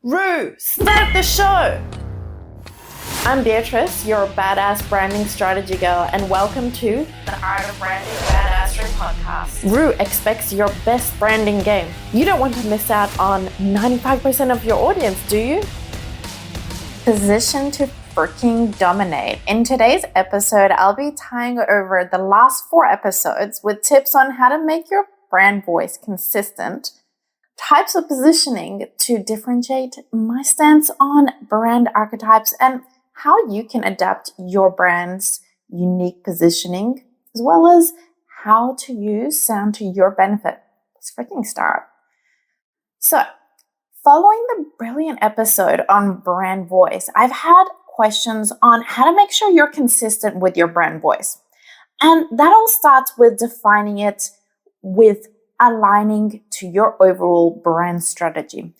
Rue, start the show! I'm Beatrice, your badass branding strategy girl, and welcome to the Art of Branding Badassery podcast. Rue expects your best branding game. You don't want to miss out on 95% of your audience, do you? Position to freaking dominate. In today's episode, I'll be tying over the last 4 episodes with tips on how to make your brand voice consistent, types of positioning to differentiate, my stance on brand archetypes, and how you can adapt your brand's unique positioning, as well as how to use sound to your benefit. Let's freaking start. So, following the brilliant episode on brand voice, I've had questions on how to make sure you're consistent with your brand voice. And that all starts with defining it with aligning to your overall brand strategy.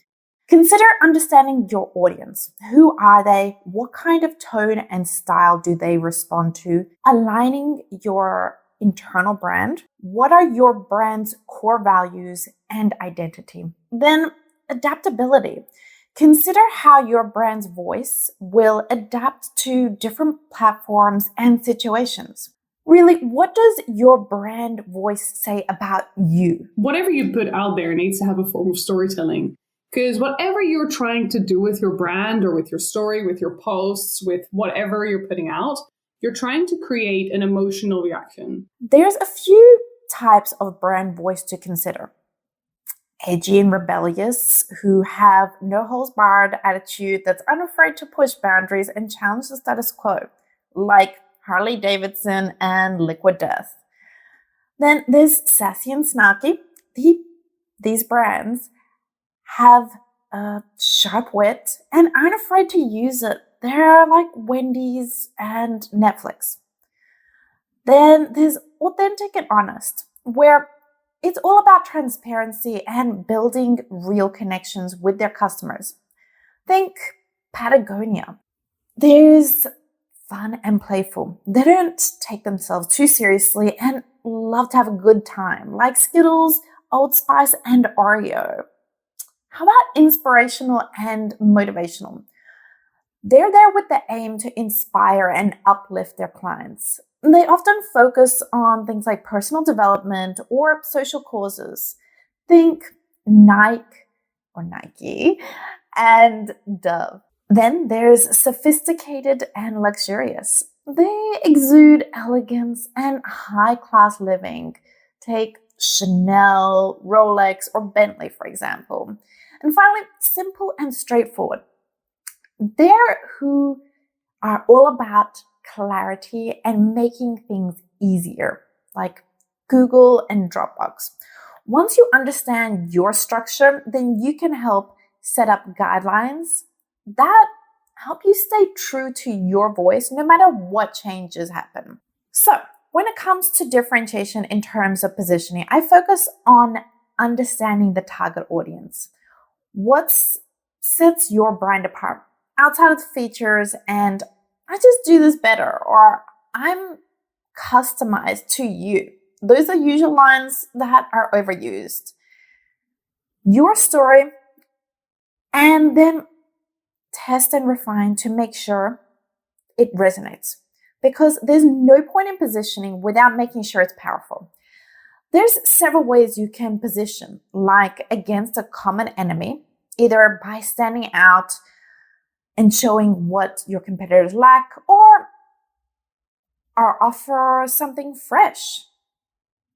Consider understanding your audience. Who are they? What kind of tone and style do they respond to? Aligning your internal brand. What are your brand's core values and identity? Then adaptability. Consider how your brand's voice will adapt to different platforms and situations. Really, what does your brand voice say about you? Whatever you put out there needs to have a form of storytelling. Because whatever you're trying to do with your brand or with your story, with your posts, with whatever you're putting out, you're trying to create an emotional reaction. There's a few types of brand voice to consider. Edgy and rebellious, who have no holds barred attitude that's unafraid to push boundaries and challenge the status quo, like Harley Davidson and Liquid Death. Then there's sassy and snarky. These brands have a sharp wit and aren't afraid to use it. They're like Wendy's and Netflix. Then there's authentic and honest, where it's all about transparency and building real connections with their customers. Think Patagonia. There's fun and playful. They don't take themselves too seriously and love to have a good time, like Skittles, Old Spice, and Oreo. How about inspirational and motivational? They're there with the aim to inspire and uplift their clients. They often focus on things like personal development or social causes. Think Nike and Dove. Then there's sophisticated and luxurious. They exude elegance and high-class living. Take Chanel, Rolex, or Bentley, for example. And finally, simple and straightforward. They're who are all about clarity and making things easier, like Google and Dropbox. Once you understand your structure, then you can help set up guidelines that help you stay true to your voice no matter what changes happen. So, when it comes to differentiation in terms of positioning, I focus on understanding the target audience. What sets your brand apart outside of the features and I just do this better or I'm customized to you. Those are usual lines that are overused. Your story, and then test and refine to make sure it resonates. Because there's no point in positioning without making sure it's powerful. There's several ways you can position, like against a common enemy, either by standing out and showing what your competitors lack, or offer something fresh.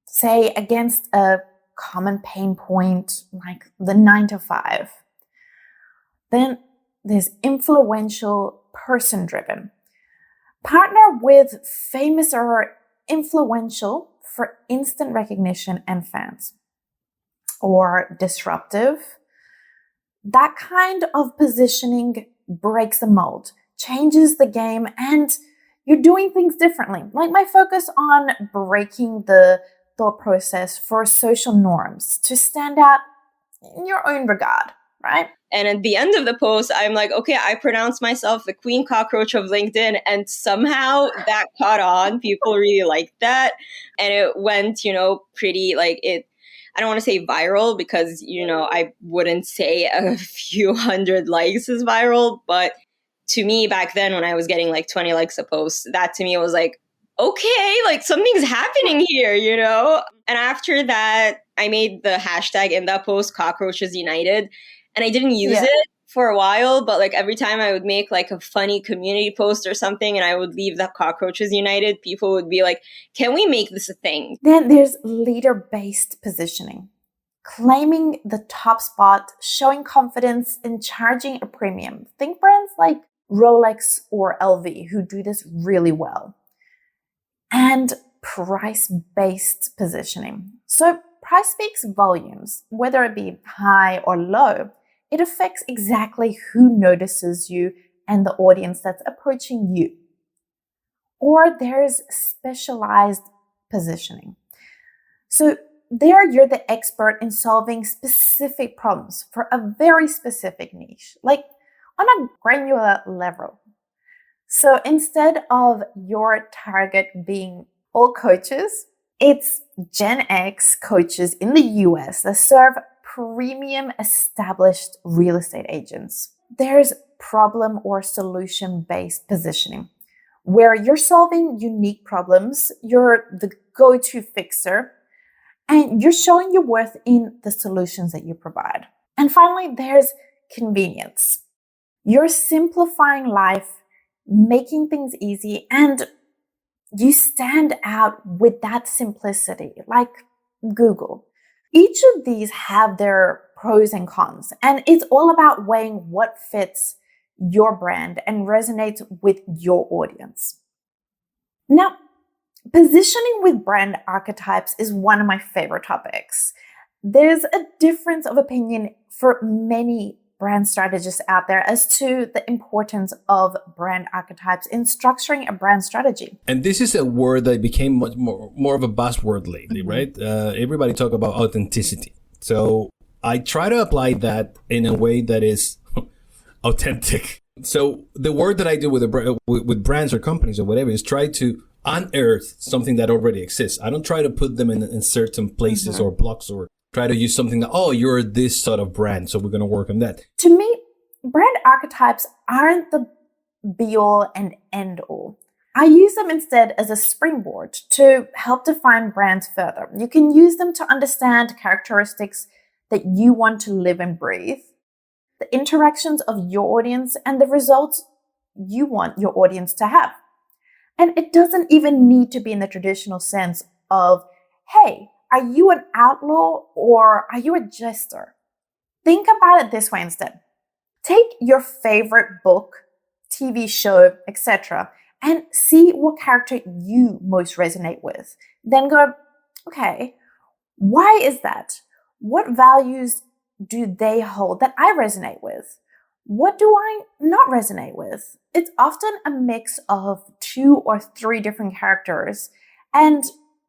Say against a common pain point, like the 9 to 5. Then there's influential, person-driven. Partner with famous or influential for instant recognition and fans. Or disruptive. That kind of positioning breaks the mold, changes the game, and you're doing things differently. Like my focus on breaking the thought process for social norms to stand out in your own regard, right? And at the end of the post, I'm like, okay, I pronounced myself the queen cockroach of LinkedIn. And somehow that caught on. People really liked that. And it went, pretty like it. I don't want to say viral because, I wouldn't say a few hundred likes is viral. But to me back then, when I was getting like 20 likes a post, that to me was like, okay, like something's happening here, And after that, I made the hashtag in that post, Cockroaches United. And I didn't use it for a while, but like every time I would make like a funny community post or something and I would leave the Cockroaches United, people would be like, can we make this a thing? Then there's leader-based positioning. Claiming the top spot, showing confidence, and charging a premium. Think brands like Rolex or LV who do this really well. And price-based positioning. So price speaks volumes, whether it be high or low. It affects exactly who notices you and the audience that's approaching you. Or there's specialized positioning. So there you're the expert in solving specific problems for a very specific niche, like on a granular level. So instead of your target being all coaches, it's Gen X coaches in the US that serve premium established real estate agents. There's problem or solution-based positioning, where you're solving unique problems, you're the go-to fixer, and you're showing your worth in the solutions that you provide. And finally, there's convenience. You're simplifying life, making things easy, and you stand out with that simplicity, like Google. Each of these have their pros and cons, and it's all about weighing what fits your brand and resonates with your audience. Now, positioning with brand archetypes is one of my favorite topics. There's a difference of opinion for many brand strategists out there as to the importance of brand archetypes in structuring a brand strategy. And this is a word that became much more of a buzzword lately, right? Everybody talk about authenticity. So I try to apply that in a way that is authentic. So the word that I do with brands or companies or whatever is try to unearth something that already exists. I don't try to put them in certain places or blocks or try to use something that, oh, you're this sort of brand, so we're going to work on that. To me, brand archetypes aren't the be-all and end-all. I use them instead as a springboard to help define brands further. You can use them to understand characteristics that you want to live and breathe, the interactions of your audience, and the results you want your audience to have. And it doesn't even need to be in the traditional sense of, hey, are you an outlaw or are you a jester? Think about it this way instead. Take your favorite book, TV show, etc., and see what character you most resonate with. Then go, okay, why is that? What values do they hold that I resonate with? What do I not resonate with? It's often a mix of 2 or 3 different characters and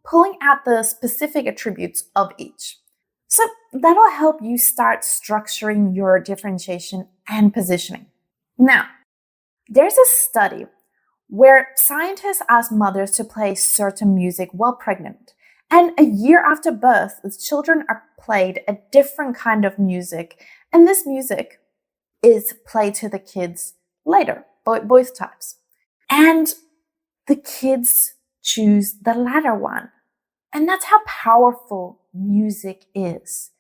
pulling out the specific attributes of each. So that'll help you start structuring your differentiation and positioning. Now, there's a study where scientists asked mothers to play certain music while pregnant. And a year after birth, the children are played a different kind of music. And this music is played to the kids later, both types. And the kids choose the latter one. And that's how powerful music is.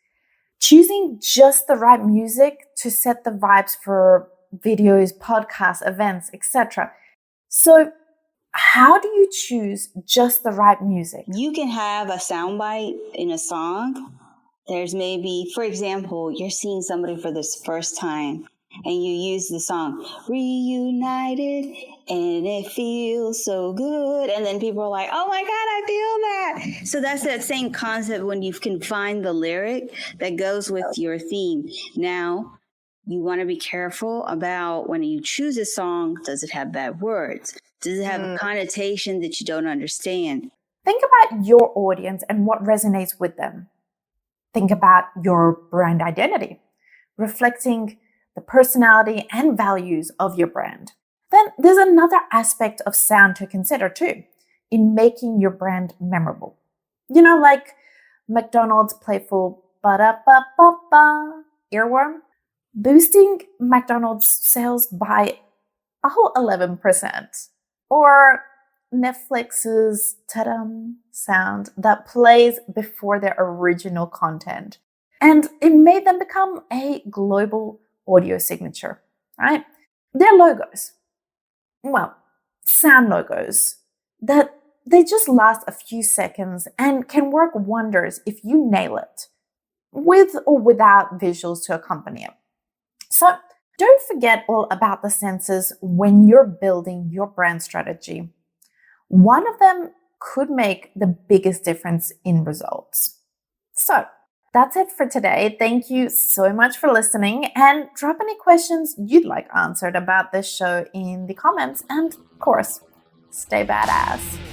Choosing just the right music to set the vibes for videos, podcasts, events, etc. So how do you choose just the right music? You can have a soundbite in a song. There's maybe, for example, you're seeing somebody for this first time and you use the song Reunited and it feels so good. And then people are like, oh my God, I feel that. So that's that same concept when you can find the lyric that goes with your theme. Now, you want to be careful about when you choose a song, does it have bad words? Does it have a connotation that you don't understand? Think about your audience and what resonates with them. Think about your brand identity, reflecting the personality and values of your brand. Then there's another aspect of sound to consider too, in making your brand memorable. You know, like McDonald's playful ba-da-ba-ba-ba earworm, boosting McDonald's sales by 11%, or Netflix's ta-dum sound that plays before their original content. And it made them become a global audio signature, right? Their logos, well, sound logos that they just last a few seconds and can work wonders if you nail it, with or without visuals to accompany it. So don't forget all about the senses when you're building your brand strategy. One of them could make the biggest difference in results. So that's it for today. Thank you so much for listening, and drop any questions you'd like answered about this show in the comments. And of course, stay badass.